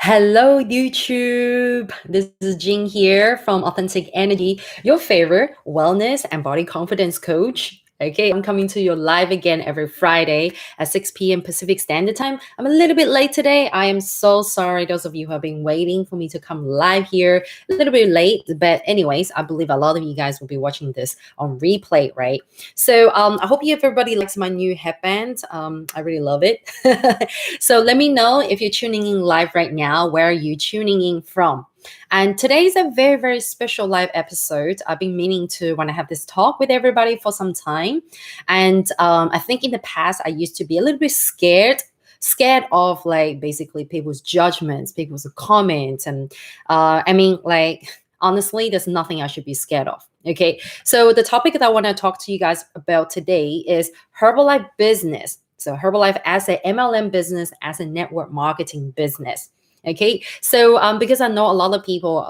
Hello, YouTube. This is Jing here from Authentic Energy, your favorite wellness and body confidence coach. Okay, I'm coming to you live again every Friday at 6 p.m. Pacific Standard Time. I'm a little bit late today. I am so sorry, those of you who have been waiting for me to come live here. A little bit late, but anyways, I believe a lot of you guys will be watching this on replay, right? So I hope everybody likes my new headband. I really love it. So let me know if you're tuning in live right now. Where are you tuning in from? And today is a very, very special live episode. I've been meaning to want to have this talk with everybody for some time. And I think in the past, I used to be a little bit scared of like basically people's judgments, people's comments. And honestly, there's nothing I should be scared of. Okay. So the topic that I want to talk to you guys about today is Herbalife business. So Herbalife as an MLM business, as a network marketing business. Okay. So because I know a lot of people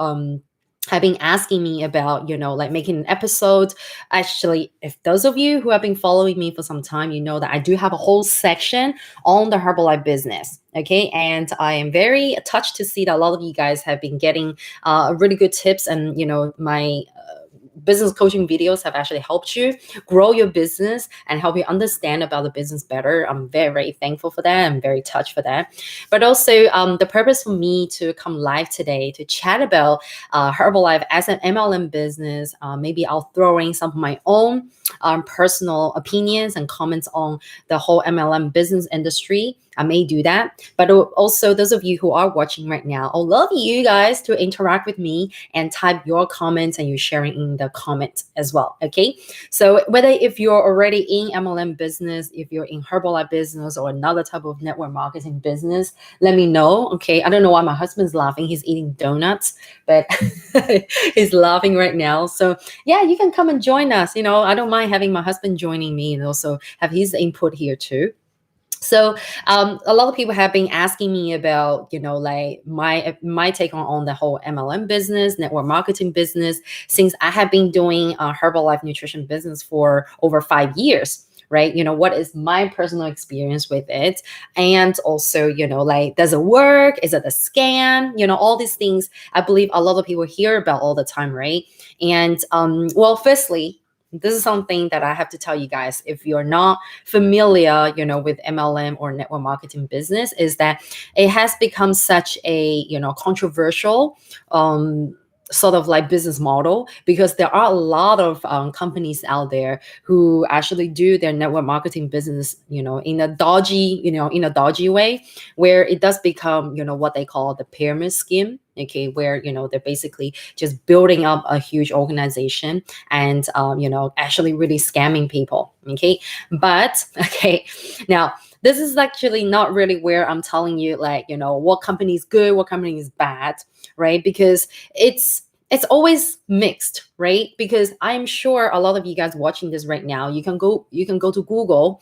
have been asking me about, like making an episode. Actually, if those of you who have been following me for some time, you know that I do have a whole section on the Herbalife business. Okay. And I am very touched to see that a lot of you guys have been getting really good tips and, my business coaching videos have actually helped you grow your business and help you understand about the business better. I'm very, very thankful for that. I'm very touched for that. But also the purpose for me to come live today to chat about Herbalife as an MLM business, maybe I'll throw in some of my own personal opinions and comments on the whole MLM business industry. I may do that. But also those of you who are watching right now, I'd love you guys to interact with me and type your comments and you sharing in the comments as well. Okay. So whether if you're already in MLM business, if you're in Herbalife business or another type of network marketing business, let me know. Okay. I don't know why my husband's laughing. He's eating donuts, but he's laughing right now. So yeah, you can come and join us. I don't mind having my husband joining me and also have his input here too. So a lot of people have been asking me about, like my take on the whole MLM business, network marketing business, since I have been doing Herbalife nutrition business for over 5 years. Right. What is my personal experience with it? And also, like, does it work? Is it a scam? All these things I believe a lot of people hear about all the time. Right. And well, firstly, this is something that I have to tell you guys. If you're not familiar, with MLM or network marketing business, is that it has become such a, controversial sort of like business model, because there are a lot of companies out there who actually do their network marketing business, in a dodgy way, where it does become, what they call the pyramid scheme. Okay, where they're basically just building up a huge organization and actually really scamming people. Okay, but okay, now this is actually not really where I'm telling you, like, what company is good, what company is bad, right? Because it's always mixed, right? Because I'm sure a lot of you guys watching this right now, you can go to Google,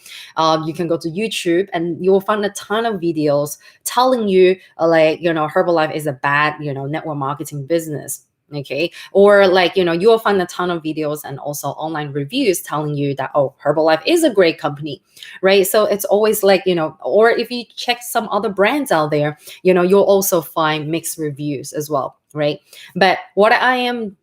you can go to YouTube, and you will find a ton of videos telling you Herbalife is a bad network marketing business. Okay. Or like, you will find a ton of videos and also online reviews telling you that, oh, Herbalife is a great company, right? So it's always like, or if you check some other brands out there, you'll also find mixed reviews as well, right? But what I'm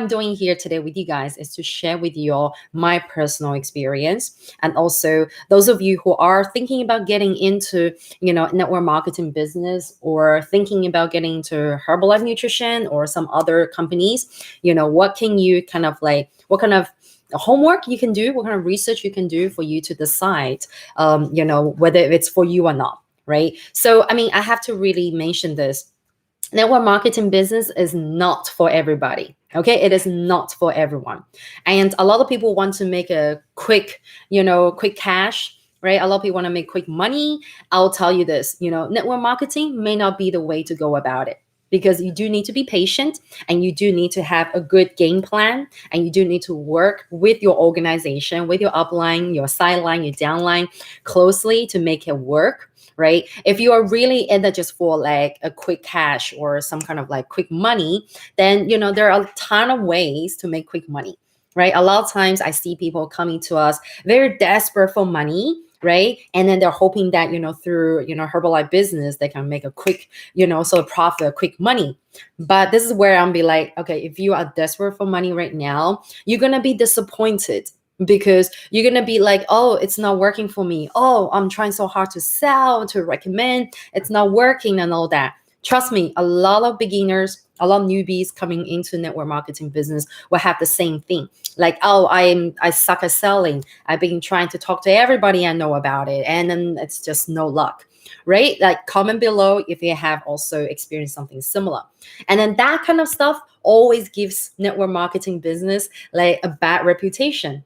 doing here today with you guys is to share with you all my personal experience, and also those of you who are thinking about getting into network marketing business, or thinking about getting into Herbalife nutrition or some other companies, what can you what kind of homework you can do, what kind of research you can do for you to decide whether it's for you or not, right? So I have to really mention this. Network marketing business is not for everybody. Okay, it is not for everyone. And a lot of people want to make a quick cash, right? A lot of people want to make quick money. I'll tell you this, network marketing may not be the way to go about it, because you do need to be patient, and you do need to have a good game plan, and you do need to work with your organization, with your upline, your sideline, your downline closely to make it work, right? If you are really in that just for like a quick cash or some kind of like quick money, then there are a ton of ways to make quick money, right? A lot of times I see people coming to us very desperate for money, right? And then they're hoping that, through, Herbalife business, they can make a quick, sort of profit, quick money. But this is where I'm be like, okay, if you are desperate for money right now, you're going to be disappointed because you're going to be like, oh, it's not working for me. Oh, I'm trying so hard to sell, to recommend. It's not working and all that. Trust me, a lot of beginners, a lot of newbies coming into network marketing business will have the same thing. Like, oh, I suck at selling. I've been trying to talk to everybody I know about it, and then it's just no luck, right? Like, comment below if you have also experienced something similar. And then that kind of stuff always gives network marketing business like a bad reputation,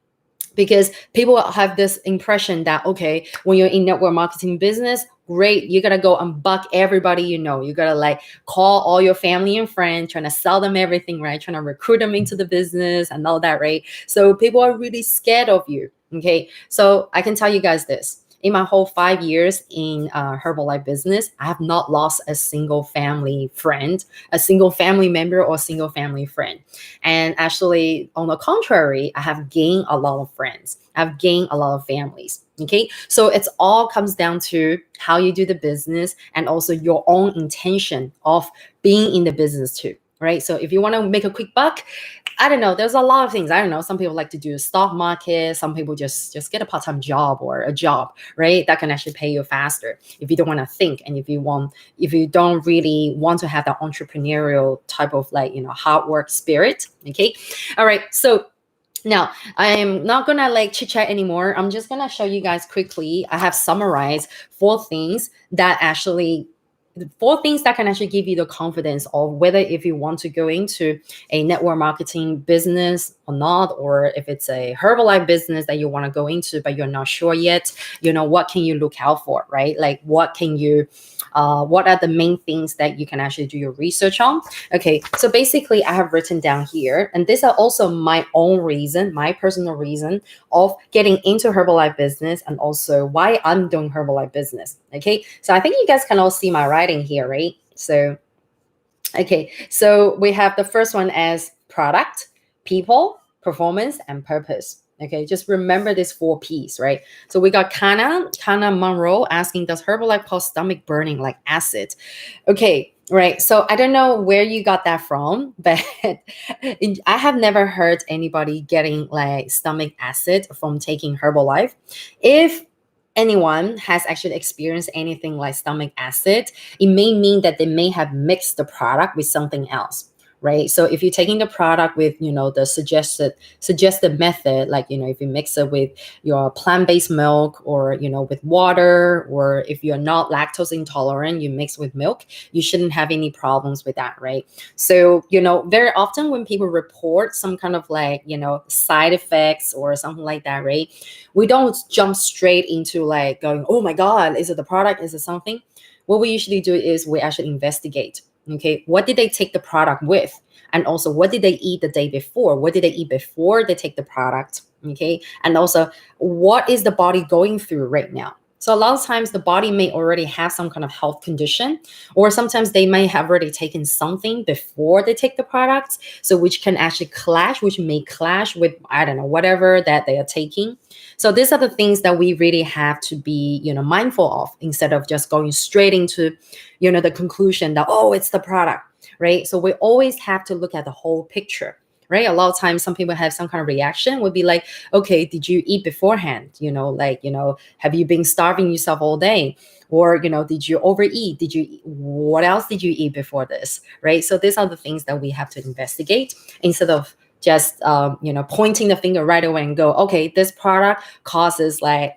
because people have this impression that, okay, when you're in network marketing business, great, you gotta go and buck everybody, you gotta like call all your family and friends, trying to sell them everything, right? Trying to recruit them into the business and all that, right? So people are really scared of you. Okay, so I can tell you guys this: in my whole 5 years in Herbalife business, I have not lost a single family friend, a single family member, or a single family friend. And actually, on the contrary, I have gained a lot of friends. I've gained a lot of families. Okay. So it's all comes down to how you do the business and also your own intention of being in the business too. Right. So if you want to make a quick buck, I don't know. There's a lot of things. I don't know. Some people like to do stock market. Some people just get a part-time job or a job, right? That can actually pay you faster if you don't want to think, and if you don't really want to have that entrepreneurial type of like, hard work spirit. Okay. All right. So now, I am not gonna like chit chat anymore. I'm just gonna show you guys quickly. I have summarized four things that can actually give you the confidence of whether if you want to go into a network marketing business or not, or if it's a Herbalife business that you want to go into but you're not sure yet. What can you look out for, right? Like, what are the main things that you can actually do your research on? Okay, so basically I have written down here, and these are also my own reason, my personal reason of getting into Herbalife business, and also why I'm doing Herbalife business. Okay, so I think you guys can all see my writing here, right? So, okay, so we have the first one as product, people, performance, and purpose. Okay, just remember these 4 P's, right? So we got Kana Monroe asking, does Herbalife cause stomach burning like acid? Okay, right. So I don't know where you got that from, but I have never heard anybody getting like stomach acid from taking Herbalife. If anyone has actually experienced anything like stomach acid, it may mean that they may have mixed the product with something else, right? So if you're taking the product with, the suggested method, like, if you mix it with your plant-based milk, or, with water, or if you're not lactose intolerant, you mix with milk, you shouldn't have any problems with that, right? So, very often when people report some kind of like, side effects or something like that, right? We don't jump straight into like going, oh my God, is it the product? Is it something? What we usually do is we actually investigate. Okay, what did they take the product with? And also, what did they eat the day before? What did they eat before they take the product? Okay, and also, what is the body going through right now? So a lot of times the body may already have some kind of health condition, or sometimes they may have already taken something before they take the product. So which may clash with, I don't know, whatever that they are taking. So these are the things that we really have to be, mindful of, instead of just going straight into, the conclusion that, oh, it's the product, right? So we always have to look at the whole picture, right? A lot of times some people have some kind of reaction, would be like, okay, did you eat beforehand? Have you been starving yourself all day? Or, did you overeat? What else did you eat before this, right? So these are the things that we have to investigate, instead of just pointing the finger right away and go, okay, this product causes like,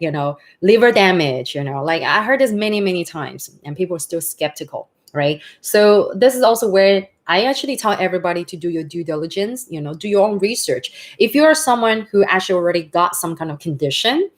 liver damage. Like I heard this many times, and people are still skeptical, right? So this is also where I actually tell everybody to do your due diligence, do your own research. If you're someone who actually already got some kind of condition,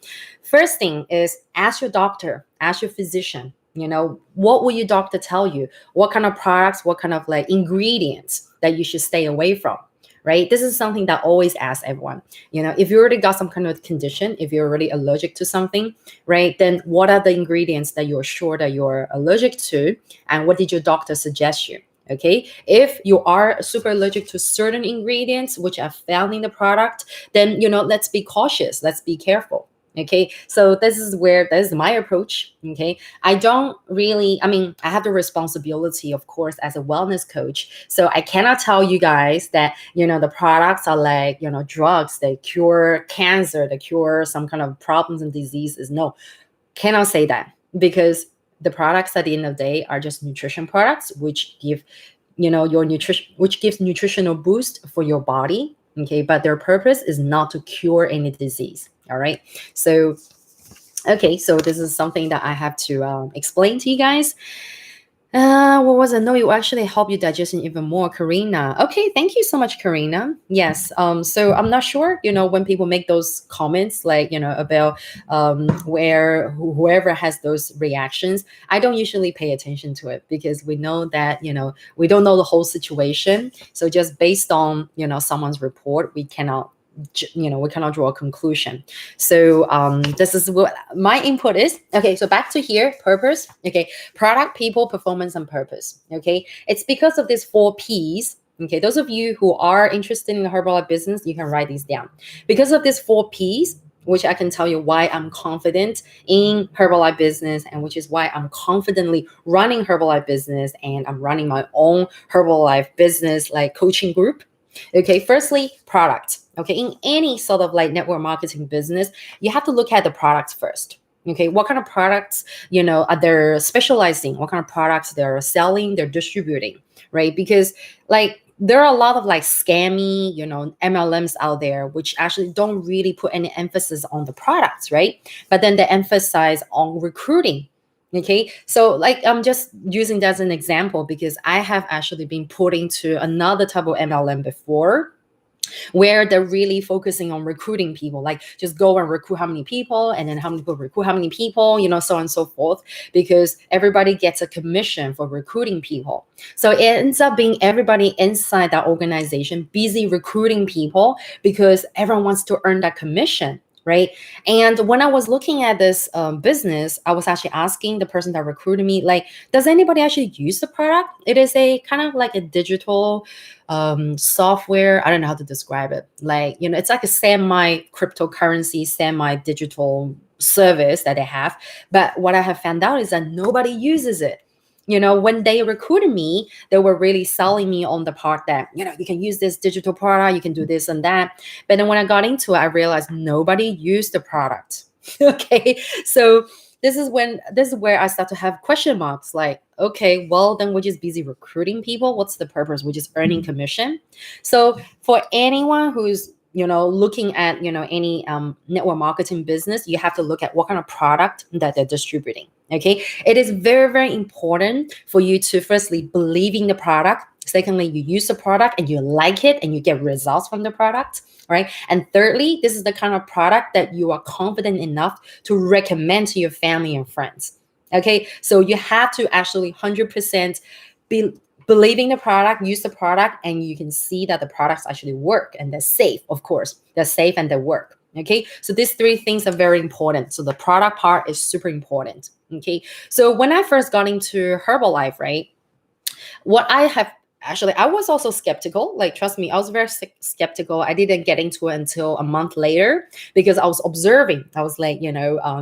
first thing is ask your doctor, ask your physician, what will your doctor tell you? What kind of products, what kind of like ingredients that you should stay away from? Right? This is something that I always ask everyone. If you already got some kind of condition, if you're already allergic to something, right, then what are the ingredients that you're sure that you're allergic to? And what did your doctor suggest you? Okay. If you are super allergic to certain ingredients, which are found in the product, then, let's be cautious. Let's be careful. Okay, so this is my approach. Okay, I don't really, I mean, I have the responsibility, of course, as a wellness coach. So I cannot tell you guys that, the products are like, drugs, they cure cancer, they cure some kind of problems and diseases. No, cannot say that, because the products at the end of the day are just nutrition products, which give, your nutrition, which gives nutritional boost for your body. Okay, but their purpose is not to cure any disease. All right. So okay, so this is something that I have to explain to you guys. What was it? No, it will actually help you digesting even more, Karina. Okay, thank you so much, Karina. Yes. So I'm not sure, when people make those comments, like, about where whoever has those reactions, I don't usually pay attention to it, because we know that, we don't know the whole situation. So just based on, someone's report, we cannot draw a conclusion. So this is what my input is. Okay, so back to here, purpose. Okay, product, people, performance, and purpose. Okay, it's because of these 4 P's. Okay, those of you who are interested in the Herbalife business, you can write these down. Because of these 4 P's, which I can tell you why I'm confident in Herbalife business, and which is why I'm confidently running Herbalife business, and I'm running my own Herbalife business like coaching group. Okay, firstly, product. Okay, in any sort of like network marketing business, you have to look at the products first. Okay, what kind of products, are they specializing? What kind of products they're selling, they're distributing, right? Because like there are a lot of like scammy, MLMs out there, which actually don't really put any emphasis on the products, right? But then they emphasize on recruiting. Okay, so like I'm just using that as an example, because I have actually been put into another type of MLM before, where they're really focusing on recruiting people, like just go and recruit how many people, and then how many people recruit how many people, so on and so forth, because everybody gets a commission for recruiting people. So it ends up being everybody inside that organization busy recruiting people, because everyone wants to earn that commission. Right. And when I was looking at this business, I was actually asking the person that recruited me, like, does anybody actually use the product? It is a kind of like a digital software. I don't know how to describe it. Like, it's like a semi cryptocurrency, semi digital service that they have. But what I have found out is that nobody uses it. When they recruited me, they were really selling me on the part that, you can use this digital product, you can do this and that. But then when I got into it, I realized nobody used the product. Okay. So this is where I start to have question marks, like, okay, well, then we're just busy recruiting people. What's the purpose? We're just earning commission. So for anyone who's looking at any network marketing business, you have to look at what kind of product that they're distributing. Okay, it is very, very important for you to firstly believe in the product. Secondly, you use the product and you like it and you get results from the product. Right. And thirdly, this is the kind of product that you are confident enough to recommend to your family and friends. Okay, so you have to actually 100% be believing the product, use the product, and you can see that the products actually work, and they're safe. Of course, they're safe and they work. Okay, so these 3 things are very important. So the product part is super important. Okay, so when I first got into Herbalife, right, what I have actually, I was also skeptical. Like, trust me, I was very skeptical. I didn't get into it until a month later, because I was observing. I was like,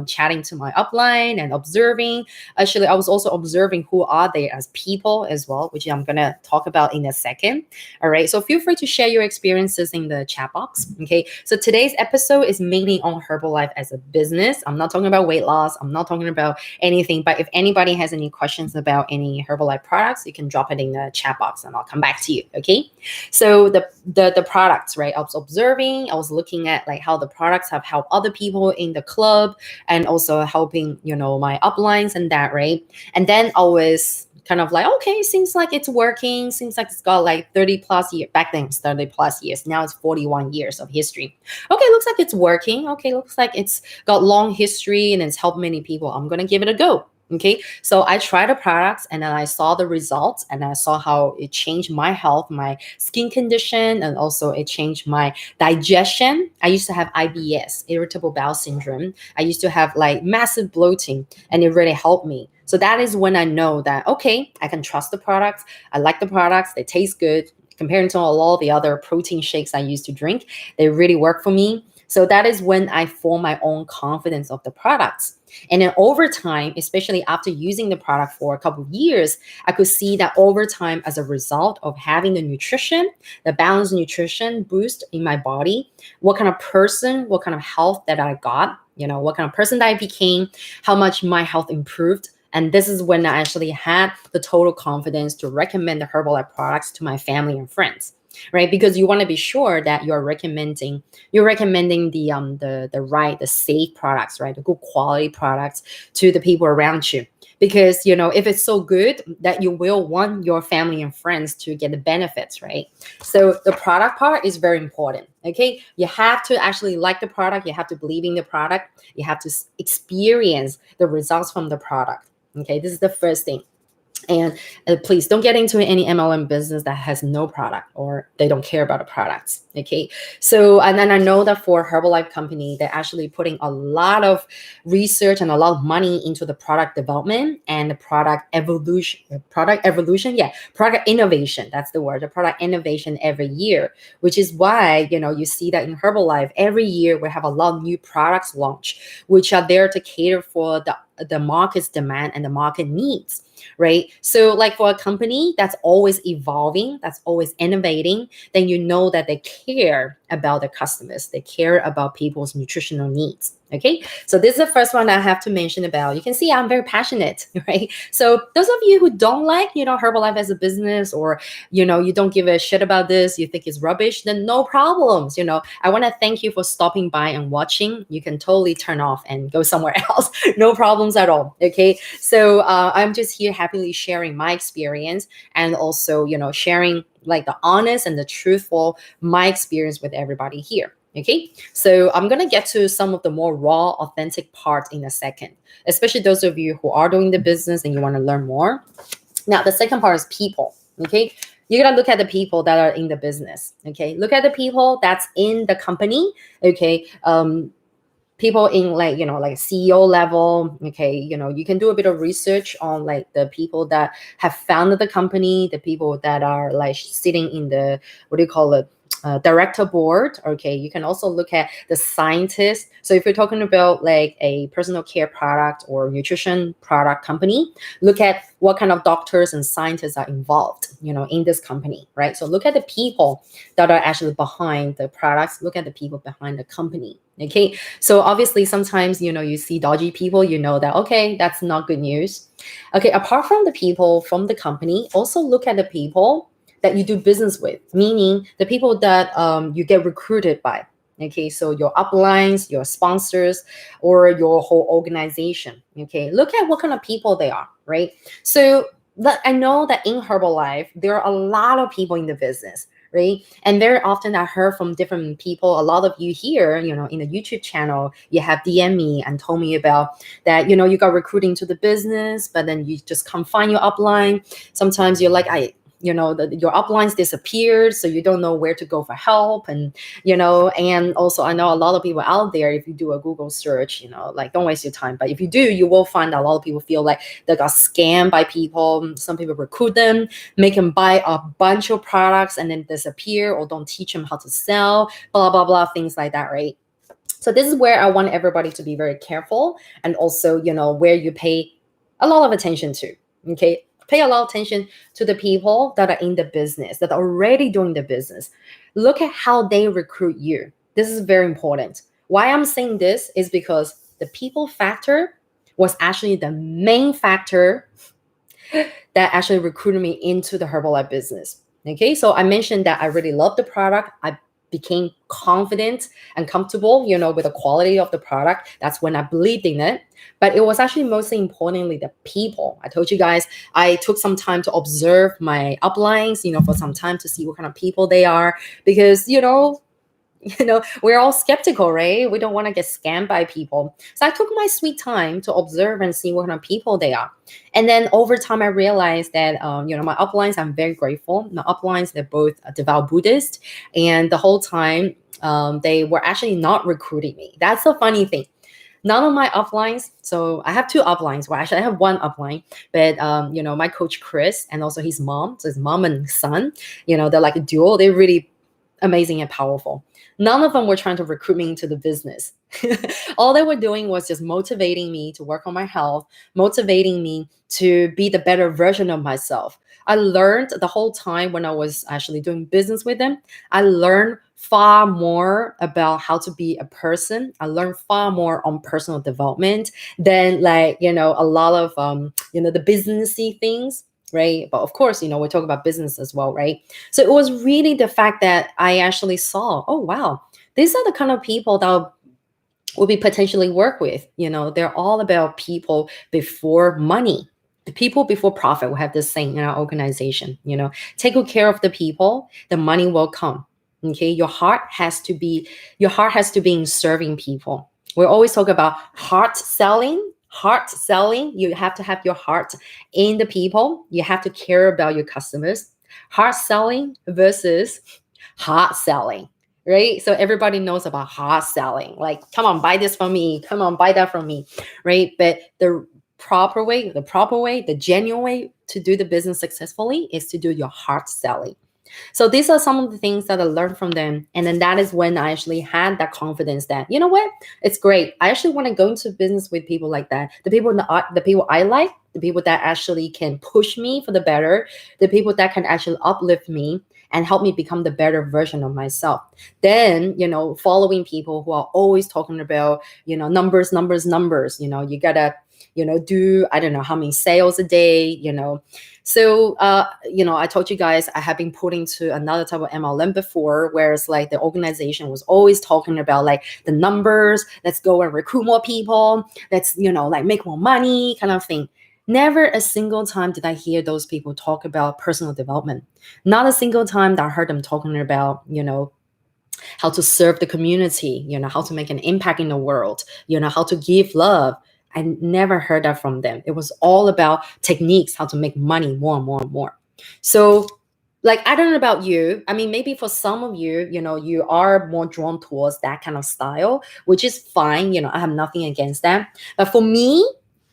chatting to my upline and observing. Actually, I was also observing who are they as people as well, which I'm going to talk about in a second. All right. So feel free to share your experiences in the chat box. Okay. So today's episode is mainly on Herbalife as a business. I'm not talking about weight loss. I'm not talking about anything. But if anybody has any questions about any Herbalife products, you can drop it in the chat box and I'll come back to you. Okay. So the products, right? I was observing, I was looking at like how the products have helped other people in the club, and also helping, my uplines and that, right? And then I was kind of like, okay, seems like it's working. Seems like it's got like 30 plus years. Back then it's 30 plus years. Now it's 41 years of history. Okay, looks like it's working. Okay, looks like it's got long history and it's helped many people. I'm going to give it a go. Okay, so I tried the products and then I saw the results, and I saw how it changed my health, my skin condition, and also it changed my digestion. I used to have IBS, irritable bowel syndrome. I used to have like massive bloating, and it really helped me. So that is when I know that, okay, I can trust the products. I like the products. They taste good compared to a lot of the other protein shakes I used to drink. They really work for me. So that is when I form my own confidence of the products. And then over time, especially after using the product for a couple of years, I could see that over time, as a result of having the nutrition, the balanced nutrition boost in my body, what kind of person, what kind of health that I got, what kind of person that I became, how much my health improved. And this is when I actually had the total confidence to recommend the Herbalife products to my family and friends, right? Because you want to be sure that you're recommending the safe products, right? The good quality products to the people around you. Because if it's so good, that you will want your family and friends to get the benefits, right? So the product part is very important. Okay, you have to actually like the product, you have to believe in the product, you have to experience the results from the product. Okay, this is the first thing. And please don't get into any MLM business that has no product or they don't care about the products. Okay. So, and then I know that for Herbalife company, they're actually putting a lot of research and a lot of money into the product development and the product evolution. Yeah, product innovation. That's the word, the product innovation every year, which is why, you see that in Herbalife every year we have a lot of new products launched, which are there to cater for the market's demand and the market needs, right? So like for a company that's always evolving, that's always innovating, then you know that they care about their customers. They care about people's nutritional needs. Okay. So this is the first one I have to mention about. You can see I'm very passionate, right? So those of you who don't like, Herbalife as a business, or, you don't give a shit about this, you think it's rubbish, then no problems. I want to thank you for stopping by and watching. You can totally turn off and go somewhere else. No problems at all. Okay. So I'm just here happily sharing my experience, and also, sharing like the honest and the truthful my experience with everybody here. Okay, so I'm gonna get to some of the more raw, authentic parts in a second, especially those of you who are doing the business and you want to learn more. Now, the second part is people. Okay, you gotta look at the people that are in the business. Okay, look at the people that's in the company. Okay, people in like CEO level. Okay, you can do a bit of research on like the people that have founded the company, the people that are like sitting in the, what do you call it, director board. Okay, you can also look at the scientists. So if you're talking about like a personal care product or nutrition product company, look at what kind of doctors and scientists are involved, in this company, right? So look at the people that are actually behind the products. Look at the people behind the company. Okay, so obviously sometimes you see dodgy people, that, okay, that's not good news. Okay, apart from the people from the company, also look at the people that you do business with, meaning the people that you get recruited by. Okay, so your uplines, your sponsors, or your whole organization. Okay, look at what kind of people they are, right? So I know that in Herbalife, there are a lot of people in the business, right? And very often I heard from different people, a lot of you here, in the YouTube channel, you have DM me and told me about that, you got recruiting to the business, but then you just can't find your upline. Sometimes you're like, your uplines disappeared, so you don't know where to go for help. And and also I know a lot of people out there, if you do a Google search, like, don't waste your time, but if you do, you will find a lot of people feel like they got scammed by people. Some people recruit them, make them buy a bunch of products and then disappear, or don't teach them how to sell, blah blah blah, things like that, right? So this is where I want everybody to be very careful, and also where you pay a lot of attention to. Okay, pay a lot of attention to the people that are in the business, that are already doing the business. Look at how they recruit you. This is very important. Why I'm saying this is because the people factor was actually the main factor that actually recruited me into the Herbalife business. Okay, so I mentioned that I really love the product. I became confident and comfortable, with the quality of the product. That's when I believed in it. But it was actually mostly importantly the people. I told you guys I took some time to observe my uplines, for some time to see what kind of people they are, because we're all skeptical, right? We don't want to get scammed by people. So I took my sweet time to observe and see what kind of people they are. And then over time, I realized that, my uplines, I'm very grateful. My uplines, they're both devout Buddhist. And the whole time, they were actually not recruiting me. That's the funny thing. None of my uplines, so I have two uplines. Well, actually, I have one upline, but my coach Chris and also his mom, so his mom and son, they're like a duo. They really amazing and powerful. None of them were trying to recruit me into the business. All they were doing was just motivating me to work on my health, motivating me to be the better version of myself. I learned the whole time when I was actually doing business with them, I learned far more about how to be a person. I learned far more on personal development than like, a lot of the businessy things, right? But of course, we're talking about business as well, right? So it was really the fact that I actually saw, oh wow, these are the kind of people that will be potentially work with. They're all about people before money. The people before profit. We have this saying in our organization, take good care of the people, the money will come. Okay. Your heart has to be in serving people. We always talk about heart selling. Heart selling. You have to have your heart in the people. You have to care about your customers. Heart selling versus heart selling, right? So everybody knows about hard selling. Like, come on, buy this from me. Come on, buy that from me, right? But the proper way, the genuine way to do the business successfully is to do your hard selling. So these are some of the things that I learned from them. And then that is when I actually had that confidence that, you know what, it's great. I actually want to go into business with people like that. The people I like, the people that actually can push me for the better, the people that can actually uplift me and help me become the better version of myself. Then, following people who are always talking about, numbers, numbers, numbers, you gotta, do, I don't know how many sales a day, So, I told you guys I have been put into another type of MLM before, whereas like the organization was always talking about like the numbers, let's go and recruit more people, let's, like make more money kind of thing. Never a single time did I hear those people talk about personal development. Not a single time that I heard them talking about, how to serve the community, how to make an impact in the world, how to give love. I never heard that from them. It was all about techniques, how to make money more and more and more. So, like, I don't know about you. I mean, maybe for some of you, you are more drawn towards that kind of style, which is fine. I have nothing against that. But for me,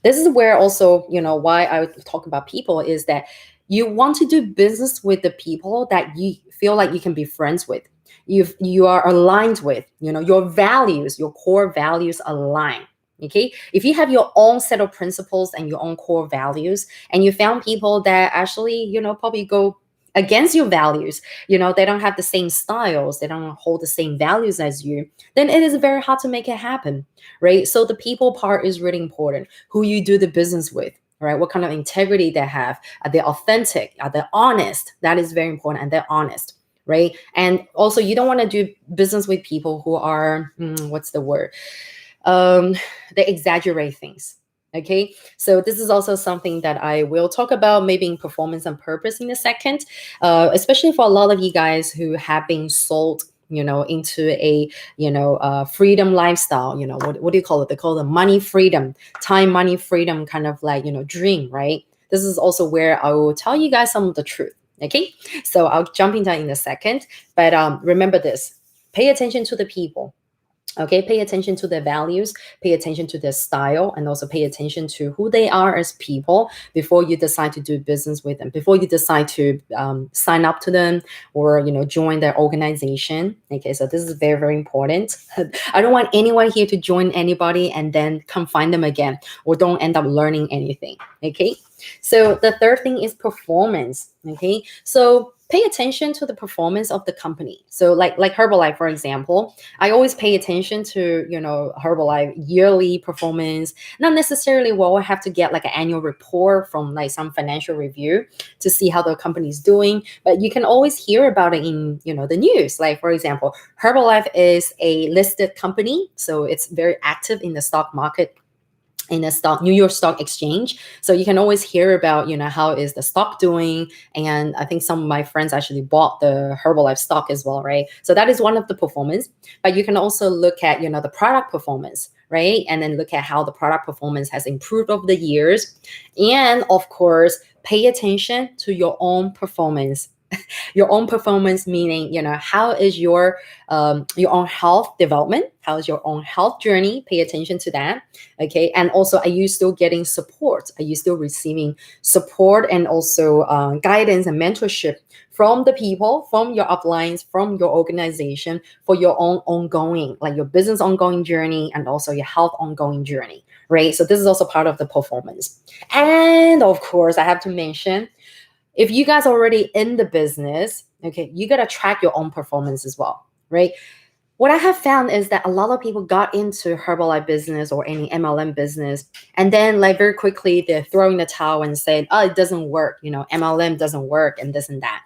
this is where also, why I would talk about people is that you want to do business with the people that you feel like you can be friends with. You are aligned with, your values, your core values align. Okay. If you have your own set of principles and your own core values, and you found people that actually, probably go against your values, they don't have the same styles, they don't hold the same values as you, then it is very hard to make it happen, right? So the people part is really important. Who you do the business with, right? What kind of integrity they have? Are they authentic? Are they honest? That is very important. And they're honest, right? And also, you don't want to do business with people who are, what's the word? They exaggerate things. Okay, so this is also something that I will talk about maybe in performance and purpose in a second, especially for a lot of you guys who have been sold into a freedom lifestyle. What do you call it? They call it money freedom, time money freedom kind of like dream, right? This is also where I will tell you guys some of the truth. Okay, so I'll jump into that in a second, but remember this: pay attention to the people. Okay, pay attention to their values, pay attention to their style, and also pay attention to who they are as people before you decide to do business with them, before you decide to sign up to them or join their organization. Okay, so this is very, very important. I don't want anyone here to join anybody and then come find them again, or don't end up learning anything. Okay, so the third thing is performance. Okay, so pay attention to the performance of the company. So like Herbalife, for example, I always pay attention to, Herbalife yearly performance. Not necessarily we'll have to get like an annual report from like some financial review to see how the company is doing, but you can always hear about it in, the news. Like, for example, Herbalife is a listed company, so it's very active in the stock market, in the New York Stock Exchange. So you can always hear about, how is the stock doing. And I think some of my friends actually bought the Herbalife stock as well, right? So that is one of the performance. But you can also look at, the product performance, right? And then look at how the product performance has improved over the years. And of course, pay attention to your own performance Your own performance meaning, how is your own health development? How is your own health journey? Pay attention to that. Okay. And also, are you still getting support? Are you still receiving support and also guidance and mentorship from the people, from your uplines, from your organization for your own ongoing, like your business ongoing journey and also your health ongoing journey, right? So this is also part of the performance. And of course, I have to mention, if you guys are already in the business, okay, you got to track your own performance as well, right? What I have found is that a lot of people got into Herbalife business or any MLM business, and then like very quickly they're throwing the towel and saying, "Oh, it doesn't work. MLM doesn't work, and this and that."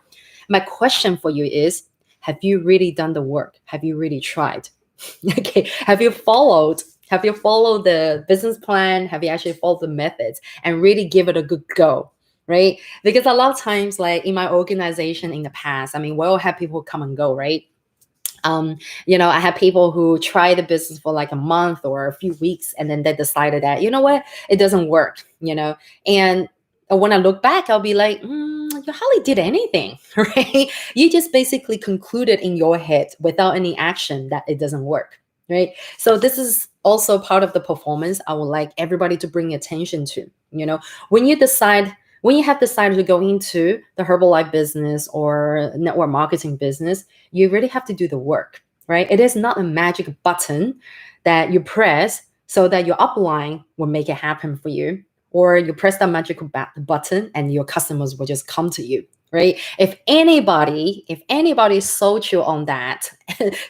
My question for you is: have you really done the work? Have you really tried? Okay, have you followed? Have you followed the business plan? Have you actually followed the methods and really give it a good go? Right? Because a lot of times, like in my organization in the past, I mean, we'll have people come and go, right? I had people who tried the business for like a month or a few weeks, and then they decided that, you know what, it doesn't work. And when I look back, I'll be like, you hardly did anything, right? You just basically concluded in your head without any action that it doesn't work, right? So this is also part of the performance I would like everybody to bring attention to. When you decide when you have decided to go into the Herbalife business or network marketing business, you really have to do the work, right? It is not a magic button that you press so that your upline will make it happen for you, or you press that magical button and your customers will just come to you, right? If anybody sold you on that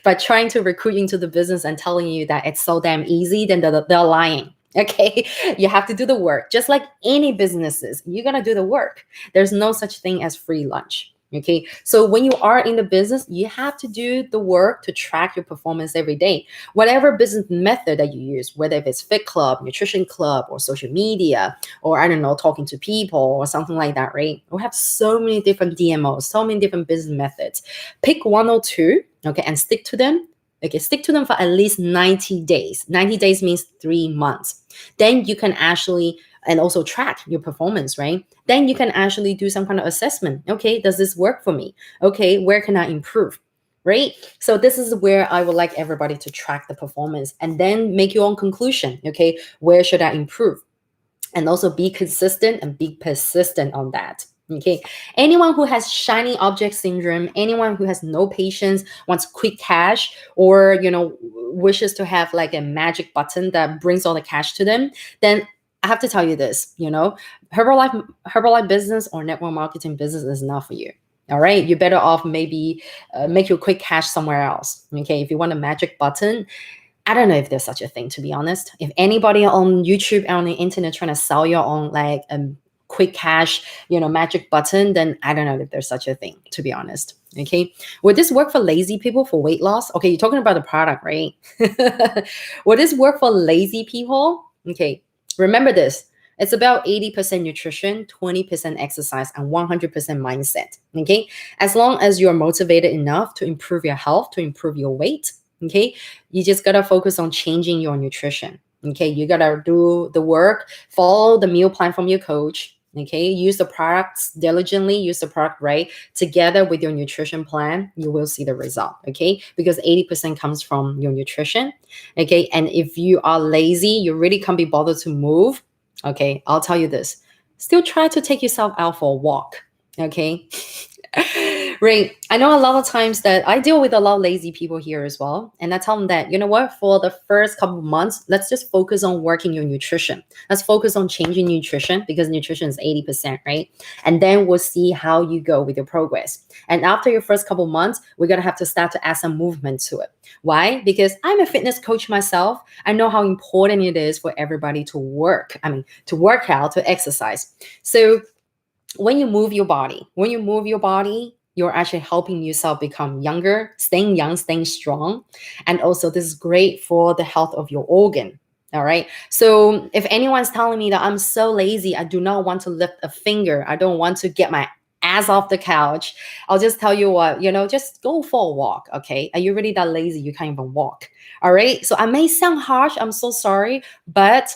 by trying to recruit you into the business and telling you that it's so damn easy, then they're lying. Okay, you have to do the work. Just like any businesses, you're gonna do the work. There's no such thing as free lunch. Okay, so when you are in the business, you have to do the work to track your performance every day. Whatever business method that you use, whether if it's Fit Club, Nutrition Club, or social media, or I don't know, talking to people or something like that, right? We have so many different DMOs, so many different business methods. Pick one or two, okay, and stick to them. Okay, stick to them for at least 90 days. 90 days means 3 months. Then you can actually, and also track your performance, right? Then you can actually do some kind of assessment. Okay, does this work for me? Okay, where can I improve? Right? So this is where I would like everybody to track the performance and then make your own conclusion. Okay, where should I improve? And also be consistent and be persistent on that. Okay, anyone who has shiny object syndrome, anyone who has no patience, wants quick cash, or wishes to have like a magic button that brings all the cash to them, then I have to tell you this, Herbalife business or network marketing business is not for you. All right, you're better off maybe make your quick cash somewhere else. Okay, if you want a magic button, I don't know if there's such a thing, to be honest. If anybody on YouTube and on the internet trying to sell your own like quick cash, magic button, then I don't know if there's such a thing, to be honest. Okay. Would this work for lazy people for weight loss? Okay, you're talking about the product, right? Would this work for lazy people? Okay. Remember this. It's about 80% nutrition, 20% exercise, and 100% mindset. Okay. As long as you're motivated enough to improve your health, to improve your weight, okay, you just gotta focus on changing your nutrition. Okay, you gotta do the work, follow the meal plan from your coach. Okay, use the products diligently, use the product right together with your nutrition plan. You will see the result. Okay, because 80% comes from your nutrition. Okay, and if you are lazy, you really can't be bothered to move. Okay, I'll tell you this: still try to take yourself out for a walk. Okay. Right. I know a lot of times that I deal with a lot of lazy people here as well. And I tell them that, you know what, for the first couple of months, let's just focus on working your nutrition. Let's focus on changing nutrition because nutrition is 80%, right? And then we'll see how you go with your progress. And after your first couple of months, we're going to have to start to add some movement to it. Why? Because I'm a fitness coach myself. I know how important it is for everybody to work. I mean, to work out, to exercise. So when you move your body, you're actually helping yourself become younger, staying young, staying strong. And also this is great for the health of your organ. All right. So if anyone's telling me that I'm so lazy, I do not want to lift a finger, I don't want to get my ass off the couch, I'll just tell you what, just go for a walk. Okay. Are you really that lazy? You can't even walk. All right. So I may sound harsh. I'm so sorry, but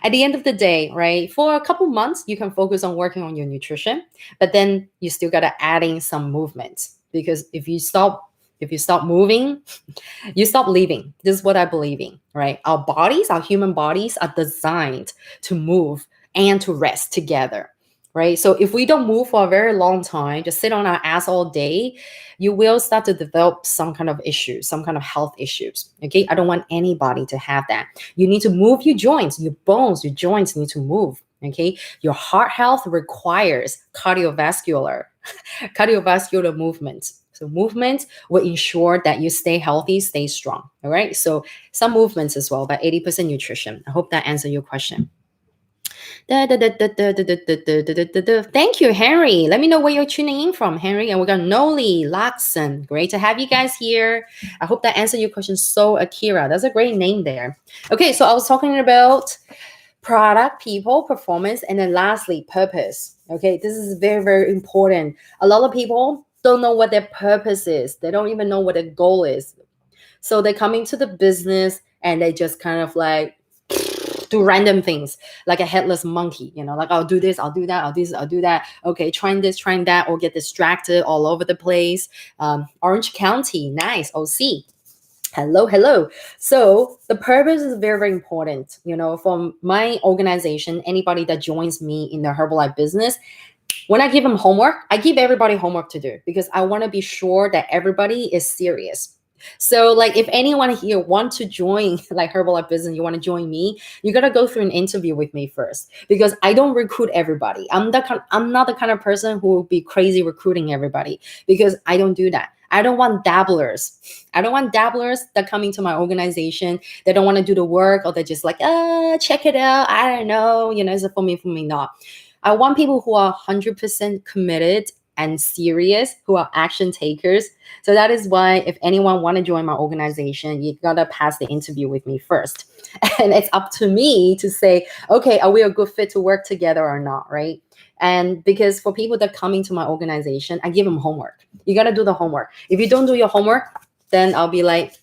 At the end of the day, right, for a couple months, you can focus on working on your nutrition, but then you still got to add in some movements, because if you stop moving, you stop living. This is what I believe in, right? Our bodies, our human bodies are designed to move and to rest together, right? So if we don't move for a very long time, just sit on our ass all day, you will start to develop some kind of issues, some kind of health issues. Okay. I don't want anybody to have that. You need to move your joints, your bones, your joints need to move. Okay. Your heart health requires cardiovascular movement. So movement will ensure that you stay healthy, stay strong. All right. So some movements as well, but 80% nutrition. I hope that answered your question. Thank you, Henry. Let me know where you're tuning in from, Henry. And we got Noli, Laxon. Great to have you guys here. I hope that answered your question. So Akira, that's a great name there. Okay, so I was talking about product, people, performance, and then lastly, purpose. Okay, this is very, very important. A lot of people don't know what their purpose is. They don't even know what their goal is. So they come into the business and they just kind of like do random things like a headless monkey, like I'll do this, I'll do that, I'll do that. Okay, trying this, trying that, or get distracted all over the place. Orange County, nice. OC. Hello. So the purpose is very, very important. From my organization, anybody that joins me in the Herbalife business, when I give them homework, I give everybody homework to do because I want to be sure that everybody is serious. So like if anyone here want to join like Herbalife business, you want to join me, you got to go through an interview with me first, because I don't recruit everybody. I'm not the kind of person who will be crazy recruiting everybody, because I don't do that. I don't want dabblers. I don't want dabblers that come into my organization. They don't want to do the work, or they're just like, check it out. I don't know. Is it for me, not. I want people who are 100% committed and serious, who are action takers. So that is why if anyone want to join my organization, you got to pass the interview with me first. And it's up to me to say, okay, are we a good fit to work together or not, right? And because for people that come into my organization, I give them homework. You got to do the homework. If you don't do your homework, then I'll be like,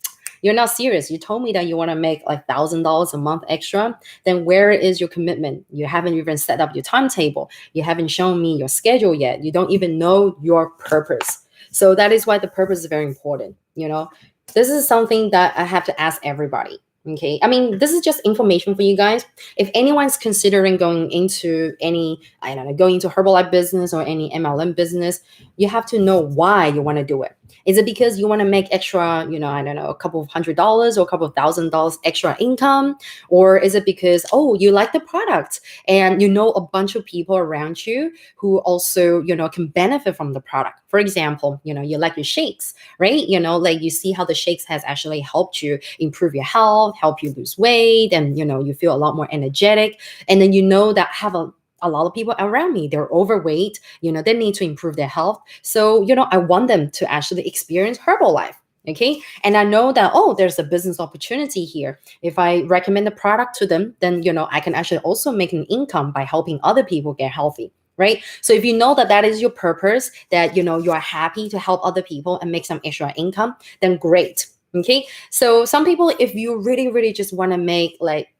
you're not serious. You told me that you want to make like $1,000 a month extra. Then where is your commitment? You haven't even set up your timetable. You haven't shown me your schedule yet. You don't even know your purpose. So that is why the purpose is very important. This is something that I have to ask everybody. Okay. I mean, this is just information for you guys. If anyone's considering going into going into Herbalife business or any MLM business, you have to know why you want to do it. Is it because you want to make extra, a couple of $100 or a couple of $1,000 extra income? Or is it because, you like the product and a bunch of people around you who also, can benefit from the product? For example, you like your shakes, right? Like you see how the shakes has actually helped you improve your health, help you lose weight, and, you feel a lot more energetic. And then that have a lot of people around me, they're overweight, they need to improve their health. So, I want them to actually experience Herbalife. Okay. And I know that, there's a business opportunity here. If I recommend the product to them, then, I can actually also make an income by helping other people get healthy. Right. So if you know that is your purpose, that, you're happy to help other people and make some extra income, then great. Okay. So some people, if you really, really just want to make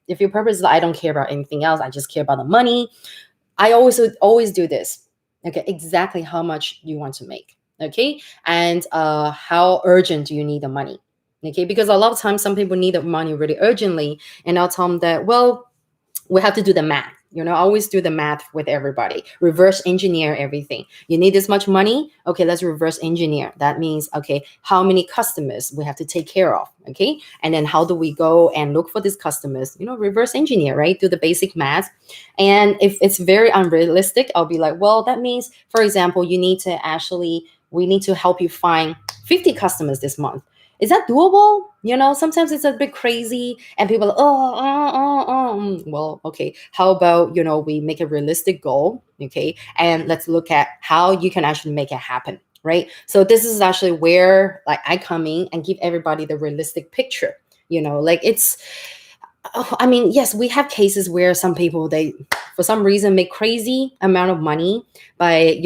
if your purpose is I don't care about anything else, I just care about the money. I always do this. Okay, exactly how much you want to make. Okay, and how urgent do you need the money? Okay, because a lot of times some people need the money really urgently, and I'll tell them that, well, we have to do the math. I always do the math with everybody. Reverse engineer everything. You need this much money. Okay, let's reverse engineer. That means, okay, how many customers we have to take care of. Okay, and then how do we go and look for these customers? Reverse engineer, right? Do the basic math. And if it's very unrealistic, I'll be like, well, that means, for example, we need to help you find 50 customers this month. Is that doable? Sometimes it's a bit crazy and people are, well, okay. How about, we make a realistic goal. Okay. And let's look at how you can actually make it happen. Right. So this is actually where I come in and give everybody the realistic picture, yes, we have cases where some people, they, for some reason, make crazy amount of money by,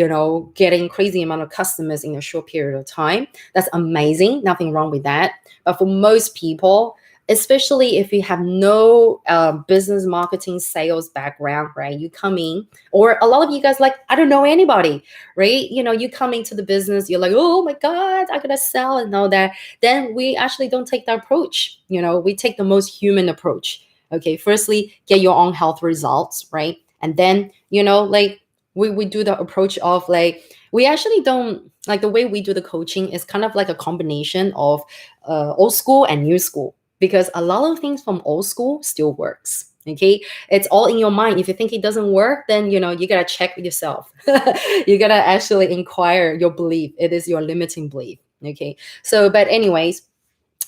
getting crazy amount of customers in a short period of time. That's amazing. Nothing wrong with that. But for most people, especially if you have no business marketing sales background, right? You come in, or a lot of you guys like, I don't know anybody, right? You come into the business, you're like, oh my God, I gotta sell and all that. Then we actually don't take that approach. We take the most human approach. Okay, firstly, get your own health results, right? And then, like we do the approach of like, we actually don't like the way we do the coaching is kind of like a combination of old school and new school, because a lot of things from old school still works. Okay, it's all in your mind. If you think it doesn't work, then you gotta check with yourself. You gotta actually inquire your belief. It is your limiting belief. Okay, so but anyways,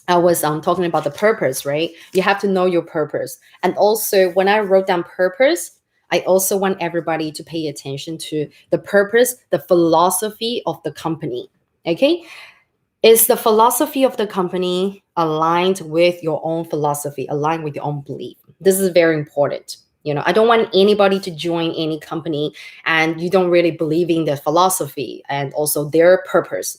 I was talking about the purpose, right? You have to know your purpose. And also, when I wrote down purpose, I also want everybody to pay attention to the purpose, the philosophy of the company. Okay, is the philosophy of the company aligned with your own philosophy, aligned with your own belief? This is very important. I don't want anybody to join any company and you don't really believe in their philosophy and also their purpose,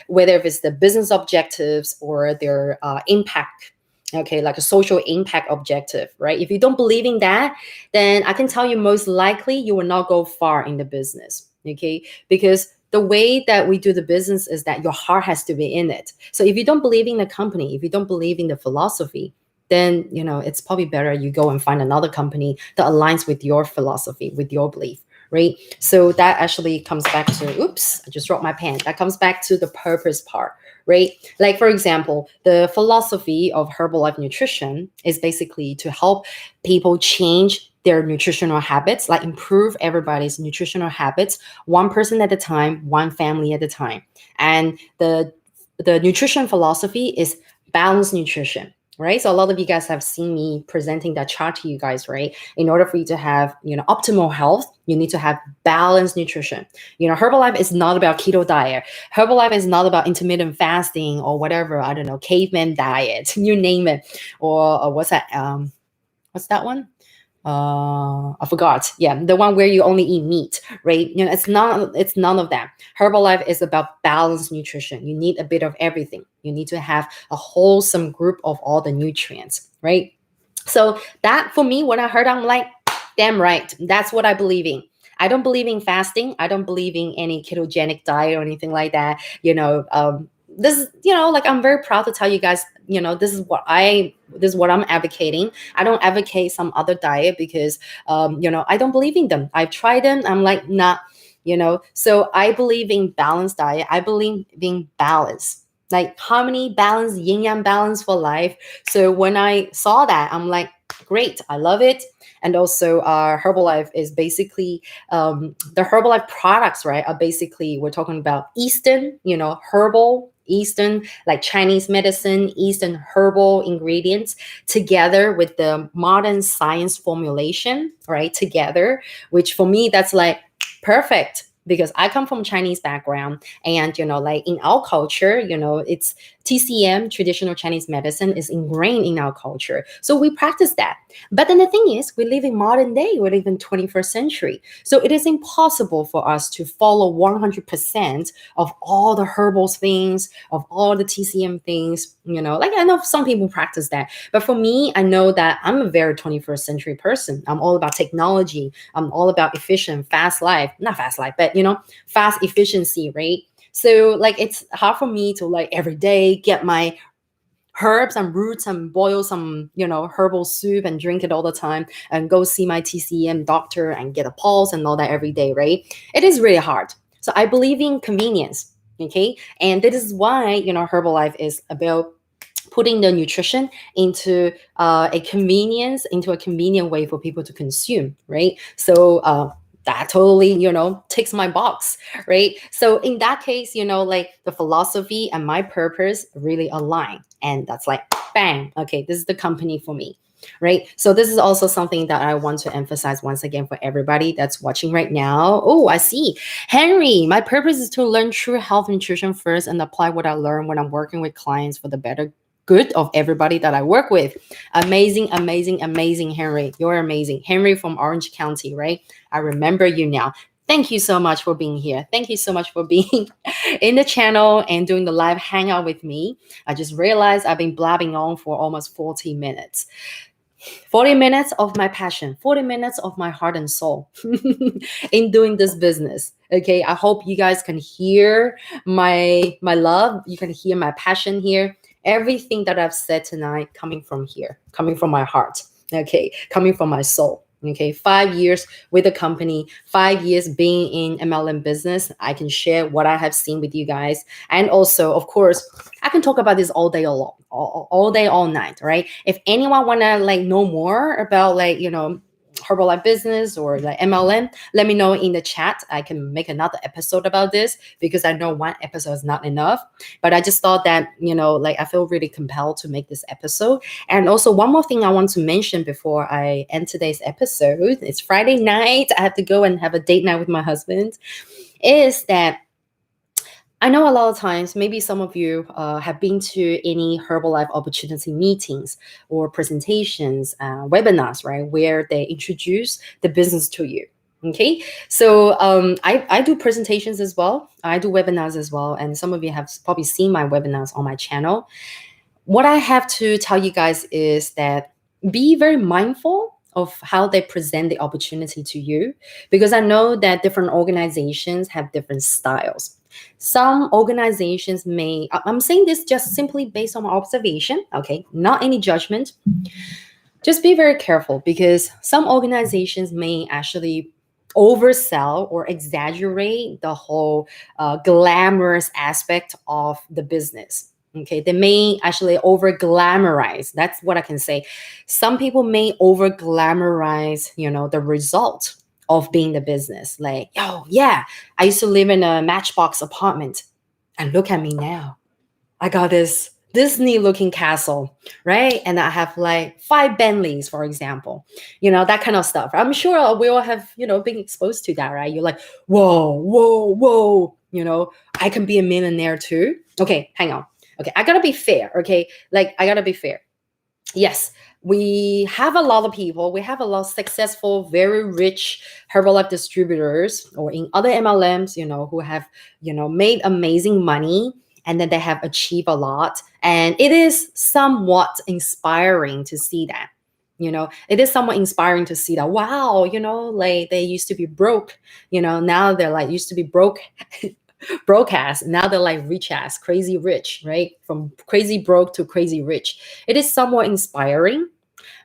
whether if it's the business objectives or their impact. Okay, like a social impact objective, right? If you don't believe in that, then I can tell you most likely you will not go far in the business. Okay, because the way that we do the business is that your heart has to be in it. So if you don't believe in the company, if you don't believe in the philosophy, then it's probably better you go and find another company that aligns with your philosophy, with your belief, right? So that actually comes back to, oops, I just dropped my pen. That comes back to the purpose part, right? Like for example, the philosophy of Herbalife Nutrition is basically to help people change their nutritional habits, like improve everybody's nutritional habits, one person at a time, one family at a time. And the nutrition philosophy is balanced nutrition, right? So a lot of you guys have seen me presenting that chart to you guys, right? In order for you to have, optimal health, you need to have balanced nutrition. Herbalife is not about keto diet. Herbalife is not about intermittent fasting or whatever, I don't know, caveman diet, you name it. Or what's that? What's that one? I forgot. Yeah, the one where you only eat meat, right? It's none of that. Herbalife is about balanced nutrition. You need a bit of everything. You need to have a wholesome group of all the nutrients, right? So that for me, when I heard, I'm like, damn right. That's what I believe in. I don't believe in fasting. I don't believe in any ketogenic diet or anything like that. This is, like, I'm very proud to tell you guys, this is what I'm advocating. I don't advocate some other diet because, I don't believe in them. I've tried them. I'm like, nah, so I believe in balanced diet. I believe in balance, like harmony, balance, yin yang balance for life. So when I saw that, I'm like, great, I love it. And also Herbalife is basically the Herbalife products, right, are basically, we're talking about Eastern, herbal, Eastern, like Chinese medicine, Eastern herbal ingredients together with the modern science formulation, right, together, which for me, that's like perfect. Because I come from Chinese background, and like in our culture, it's TCM, traditional Chinese medicine, is ingrained in our culture, so we practice that. But then the thing is, we live in modern day, we live in 21st century, so it is impossible for us to follow 100% of all the herbal things, of all the TCM things. Like I know some people practice that, but for me, I know that I'm a very 21st century person. I'm all about technology. I'm all about efficient, fast life, not fast life, but fast efficiency, right? So like it's hard for me to like every day get my herbs and roots and boil some herbal soup and drink it all the time and go see my TCM doctor and get a pulse and all that every day, right? It is really hard. So I believe in convenience. Okay, and this is why Herbalife is about putting the nutrition into a convenient way for people to consume, right? So that totally ticks my box, right? So in that case, like the philosophy and my purpose really align, and that's like bang, okay, this is the company for me, right? So this is also something that I want to emphasize once again for everybody that's watching right now. Oh, I see. Henry, my purpose is to learn true health nutrition first and apply what I learn when I'm working with clients for the better good of everybody that I work with. Amazing, amazing, amazing, Henry. You're amazing. Henry from Orange County, right? I remember you now. Thank you so much for being here. Thank you so much for being in the channel and doing the live hangout with me. I just realized I've been blabbing on for almost 40 minutes. 40 minutes of my passion, 40 minutes of my heart and soul in doing this business. Okay, I hope you guys can hear my love, you can hear my passion here. Everything that I've said tonight coming from here, coming from my heart. Okay, coming from my soul. Okay, 5 years with the company, 5 years being in MLM business. I can share what I have seen with you guys. And also, of course, I can talk about this all day long, all day, all night, right? If anyone wanna like know more about like, Herbalife business or like MLM, let me know in the chat. I can make another episode about this because I know one episode is not enough. But I just thought that, like I feel really compelled to make this episode. And also one more thing I want to mention before I end today's episode. It's Friday night. I have to go and have a date night with my husband. Is that I know a lot of times, maybe some of you have been to any Herbalife opportunity meetings or presentations, webinars, right, where they introduce the business to you. Okay, so I do presentations as well. I do webinars as well. And some of you have probably seen my webinars on my channel. What I have to tell you guys is that be very mindful of how they present the opportunity to you, because I know that different organizations have different styles. Some organizations may, I'm saying this just simply based on my observation, okay, not any judgment. Just be very careful because some organizations may actually oversell or exaggerate the whole glamorous aspect of the business. Okay, they may actually over glamorize. That's what I can say. Some people may over glamorize, the result of being the business. Like, oh yeah, I used to live in a matchbox apartment, and look at me now. I got this Disney looking castle, right? And I have like 5 Bentleys, for example, that kind of stuff. I'm sure we all have, been exposed to that, right? You're like, whoa, whoa, whoa, I can be a millionaire too. Okay, hang on. Okay, I gotta be fair. Okay, like I gotta be fair. Yes, we have a lot of people, we have a lot of successful, very rich Herbalife distributors or in other MLMs, who have, made amazing money, and then they have achieved a lot. And it is somewhat inspiring to see that. It is somewhat inspiring to see that, wow, like they used to be broke, now they're like used to be broke broadcast. Now they're like rich ass, crazy rich, right? From crazy broke to crazy rich. It is somewhat inspiring,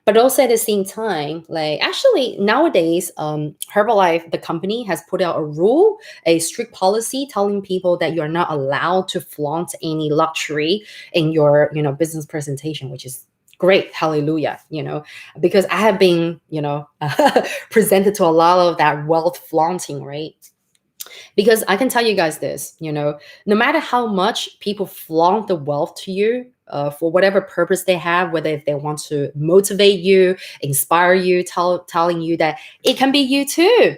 but also at the same time, like actually nowadays, Herbalife, the company, has put out a rule, a strict policy telling people that you're not allowed to flaunt any luxury in your, business presentation, which is great. Hallelujah. Because I have been, presented to a lot of that wealth flaunting, right? Because I can tell you guys this, no matter how much people flaunt the wealth to you, for whatever purpose they have, whether if they want to motivate you, inspire you, telling you that it can be you too,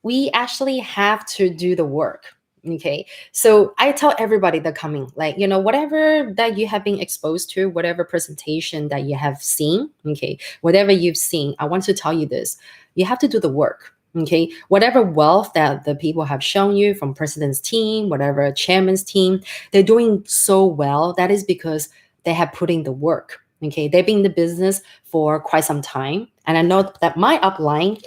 we actually have to do the work. Okay. So I tell everybody that coming, like, whatever that you have been exposed to, whatever presentation that you have seen, okay, whatever you've seen, I want to tell you this, you have to do the work. Okay, whatever wealth that the people have shown you from president's team, whatever chairman's team, they're doing so well. That is because they have put in the work. Okay, they've been in the business for quite some time. And I know that my upline,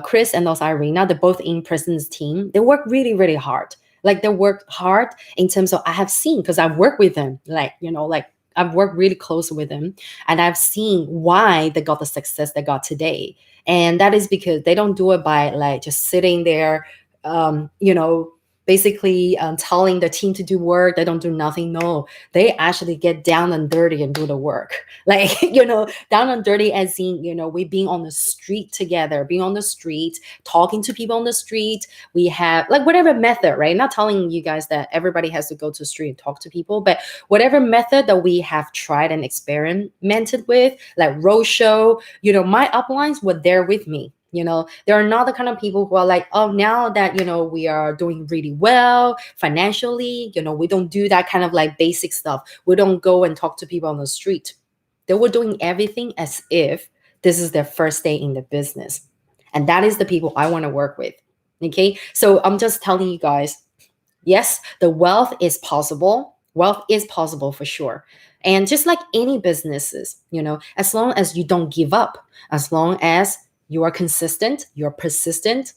Chris and also Irina, they're both in president's team. They work really, really hard. Like they work hard in terms of I have seen, because I've worked with them, like, I've worked really close with them, and I've seen why they got the success they got today. And that is because they don't do it by like just sitting there, basically telling the team to do work. They don't do nothing. No, they actually get down and dirty and do the work. Like, down and dirty as in, we being on the street together, being on the street, talking to people on the street. We have like whatever method, right? Not telling you guys that everybody has to go to the street and talk to people, but whatever method that we have tried and experimented with, like roadshow, my uplines were there with me. There are not the kind of people who are like, oh, now that, we are doing really well financially, we don't do that kind of like basic stuff. We don't go and talk to people on the street. They were doing everything as if this is their first day in the business. And that is the people I want to work with. Okay. So I'm just telling you guys, yes, the wealth is possible. Wealth is possible for sure. And just like any businesses, as long as you don't give up, as long as you are consistent, you're persistent,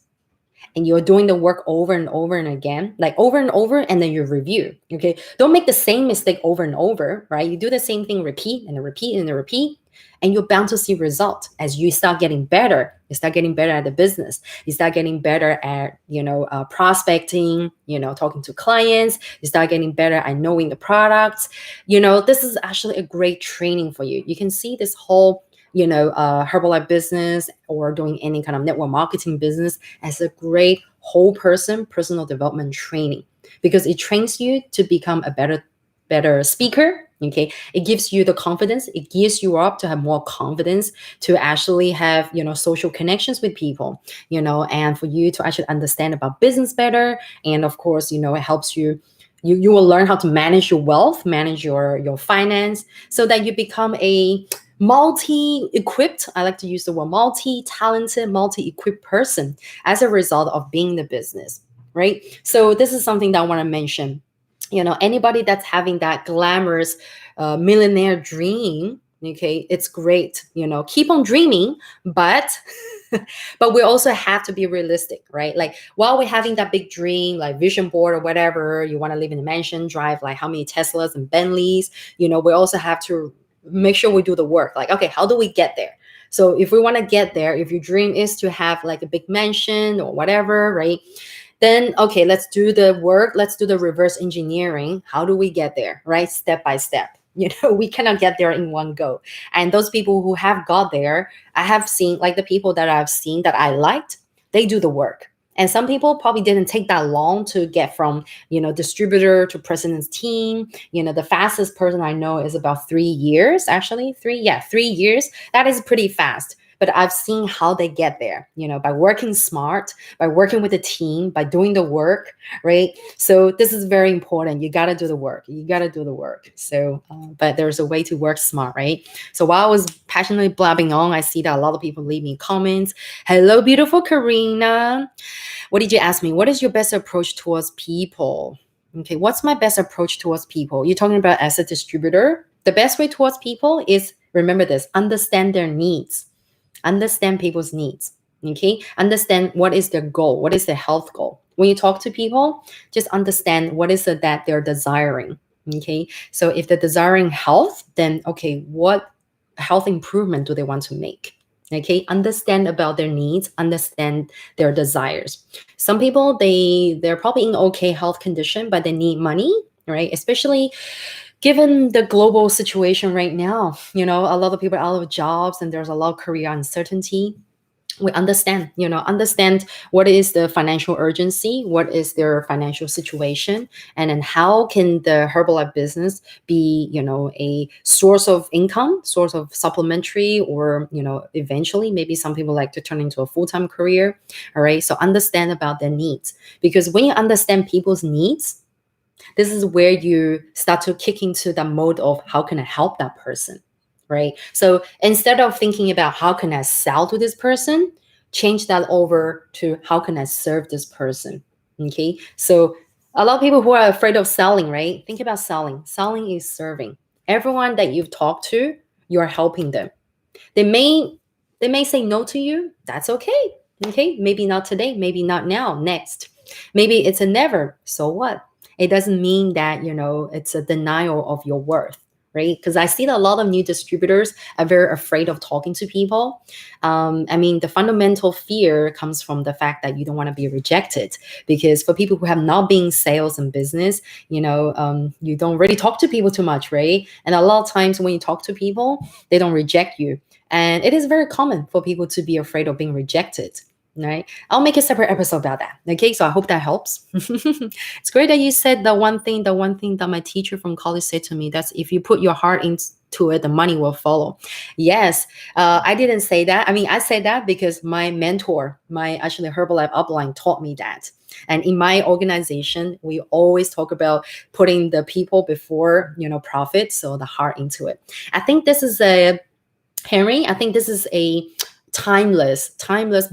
and you're doing the work over and over and again, like over and over, and then you review. Okay. Don't make the same mistake over and over, right? You do the same thing, repeat and repeat and repeat, and you're bound to see results as you start getting better. You start getting better at the business. You start getting better at, prospecting, talking to clients. You start getting better at knowing the products. This is actually a great training for you. You can see this whole Herbalife business or doing any kind of network marketing business as a great whole person personal development training, because it trains you to become a better speaker. Okay, it gives you the confidence, it gears you up to have more confidence to actually have social connections with people, and for you to actually understand about business better. And of course, it helps you will learn how to manage your wealth, manage your finance, so that you become a multi-equipped, I like to use the word multi-talented, multi-equipped person as a result of being in the business, right? So this is something that I want to mention. Anybody that's having that glamorous millionaire dream, okay, it's great. Keep on dreaming, but but we also have to be realistic, right? Like while we're having that big dream, like vision board or whatever, you want to live in a mansion, drive like how many Teslas and Bentleys, we also have to make sure we do the work. Like, okay, how do we get there? So if we want to get there, if your dream is to have like a big mansion or whatever, right? Then, okay, let's do the work. Let's do the reverse engineering. How do we get there, right? Step by step. We cannot get there in one go. And those people who have got there, I have seen, like the people that I've seen that I liked, they do the work. And some people probably didn't take that long to get from, distributor to president's team. The fastest person I know is about 3 years, actually. 3 years. That is pretty fast. But I've seen how they get there, by working smart, by working with a team, by doing the work, right? So this is very important. You got to do the work. You got to do the work. So, but there's a way to work smart, right? So while I was passionately blabbing on, I see that a lot of people leave me comments. Hello, beautiful Karina. What did you ask me? What is your best approach towards people? Okay, what's my best approach towards people? You're talking about as a distributor. The best way towards people is, remember this, understand their needs. Understand people's needs. Okay, understand what is their goal, what is their health goal. When you talk to people, just understand what is it that they're desiring. Okay, so if they're desiring health, then okay, what health improvement do they want to make? Okay, understand about their needs, understand their desires. Some people, they're probably in okay health condition, but they need money, right? Especially given the global situation right now, a lot of people are out of jobs and there's a lot of career uncertainty. We understand what is the financial urgency, what is their financial situation, and then how can the Herbalife business be, a source of income, source of supplementary, or, eventually maybe some people like to turn into a full-time career. All right. So understand about their needs, because when you understand people's needs, this is where you start to kick into the mode of how can I help that person, right? So instead of thinking about how can I sell to this person, change that over to how can I serve this person, okay? So a lot of people who are afraid of selling, right? Think about selling. Selling is serving. Everyone that you've talked to, you're helping them. They may say no to you. That's okay. Okay, maybe not today, maybe not now, next. Maybe it's a never. So what? It doesn't mean that, it's a denial of your worth, right? Because I see that a lot of new distributors are very afraid of talking to people. The fundamental fear comes from the fact that you don't want to be rejected. Because for people who have not been in sales and business, you don't really talk to people too much, right? And a lot of times when you talk to people, they don't reject you. And it is very common for people to be afraid of being rejected, right? I'll make a separate episode about that. Okay, so I hope that helps. It's great that you said the one thing that my teacher from college said to me, that's if you put your heart into it, the money will follow. Yes, I didn't say that. I said that because my mentor, my actually Herbalife upline taught me that. And in my organization, we always talk about putting the people before, profit, so the heart into it. I think this is a Henry, I think this is a timeless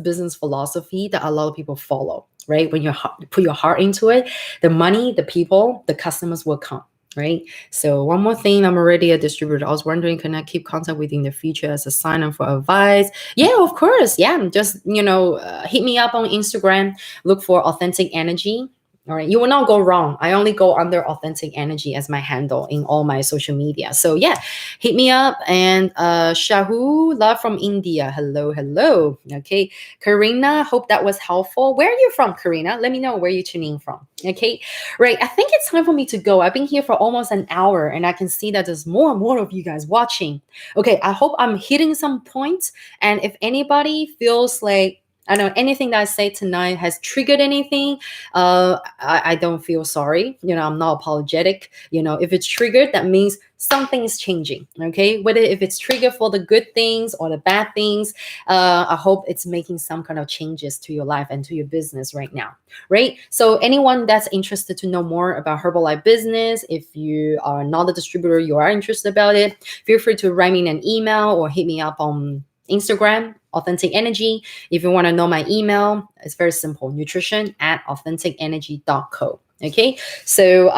business philosophy that a lot of people follow. right? When you put your heart into it, the money, the people, the customers will come, right? So one more thing, I'm already a distributor. I was wondering, can I keep contact with you in the future as a sign up for advice? Yeah, of course. Yeah, just hit me up on Instagram. Look for Authentic Energy. All right, you will not go wrong. I only go under Authentic Energy as my handle in all my social media. So yeah, hit me up. And Shahu, love from India. Hello, hello. Okay, Karina, hope that was helpful. Where are you from, Karina? Let me know where you're tuning from. Okay, right. I think it's time for me to go. I've been here for almost an hour and I can see that there's more and more of you guys watching. Okay, I hope I'm hitting some points. And if anybody feels like, I don't know, anything that I say tonight has triggered anything, I don't feel sorry. I'm not apologetic. If it's triggered, that means something is changing. Okay, whether if it's triggered for the good things or the bad things, I hope it's making some kind of changes to your life and to your business right now. Right. So anyone that's interested to know more about Herbalife business, if you are not a distributor, you are interested about it, feel free to write me an email or hit me up on Instagram, Authentic Energy. If you want to know my email, it's very simple, nutrition@AuthenticEnergy.co. Okay, so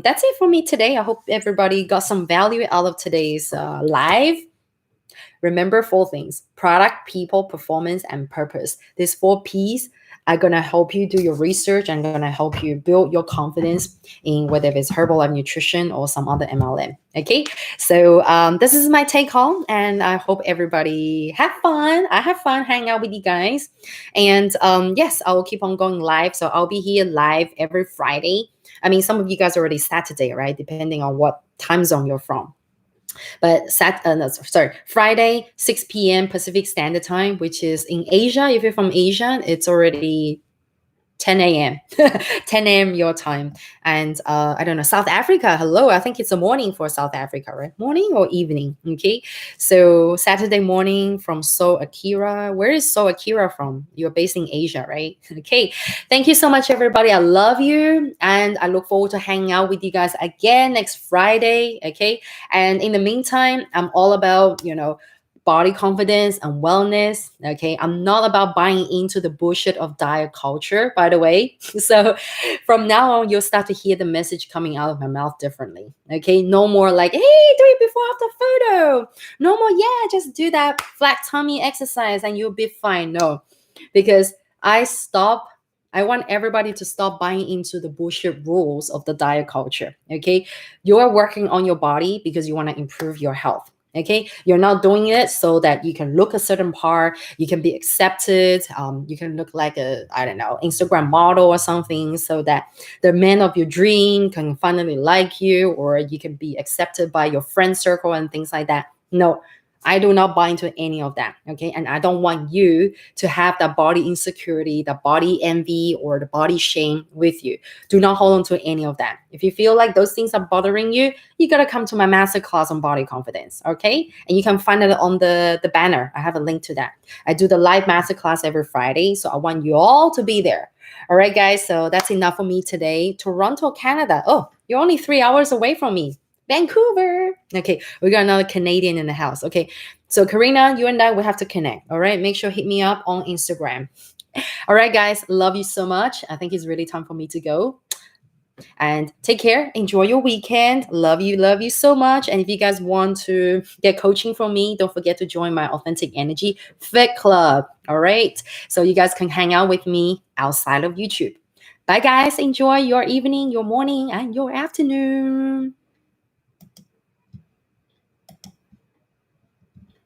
that's it for me today. I hope everybody got some value out of today's live. Remember 4 things: product, people, performance, and purpose. These 4 P's are going to help you do your research and going to help you build your confidence in whether it's Herbalife Nutrition or some other MLM. Okay, so this is my take home, and I hope everybody have fun. I have fun hanging out with you guys. And yes, I will keep on going live. So I'll be here live every Friday. I mean, some of you guys already Saturday, right? Depending on what time zone you're from. But Friday, 6 p.m. Pacific Standard Time, which is in Asia. If you're from Asia, it's already 10 a.m. 10 a.m. your time. And I don't know, South Africa, hello. I think it's a morning for South Africa, right? Morning or evening, okay? So Saturday morning from Seoul Akira. Where is Seoul Akira from? You're based in Asia, right? Okay. Thank you so much, everybody. I love you. And I look forward to hanging out with you guys again next Friday, okay? And in the meantime, I'm all about, body confidence and wellness. Okay, I'm not about buying into the bullshit of diet culture, by the way. So from now on, you'll start to hear the message coming out of my mouth differently. Okay, no more like, hey, do it before after photo. No more, yeah, just do that flat tummy exercise and you'll be fine. No, because I want everybody to stop buying into the bullshit rules of the diet culture. Okay, you're working on your body because you want to improve your health. Okay, you're not doing it so that you can look a certain part, you can be accepted, you can look like a, I don't know, Instagram model or something, so that the man of your dream can finally like you, or you can be accepted by your friend circle and things like that. No, I do not buy into any of that. Okay, and I don't want you to have that body insecurity, the body envy, or the body shame with you. Do not hold on to any of that. If you feel like those things are bothering you, you got to come to my masterclass on body confidence. Okay, and you can find it on the banner. I have a link to that. I do the live masterclass every Friday, so I want you all to be there. All right, guys, so that's enough for me today. Toronto, Canada. Oh, you're only 3 hours away from me. Vancouver. Okay, we got another Canadian in the house. Okay, so Karina, you and I will have to connect. All right, make sure hit me up on Instagram. All right, guys, love you so much. I think it's really time for me to go. And take care. Enjoy your weekend. Love you so much. And if you guys want to get coaching from me, don't forget to join my Authentic Energy Fit Club. All right, so you guys can hang out with me outside of YouTube. Bye, guys. Enjoy your evening, your morning, and your afternoon.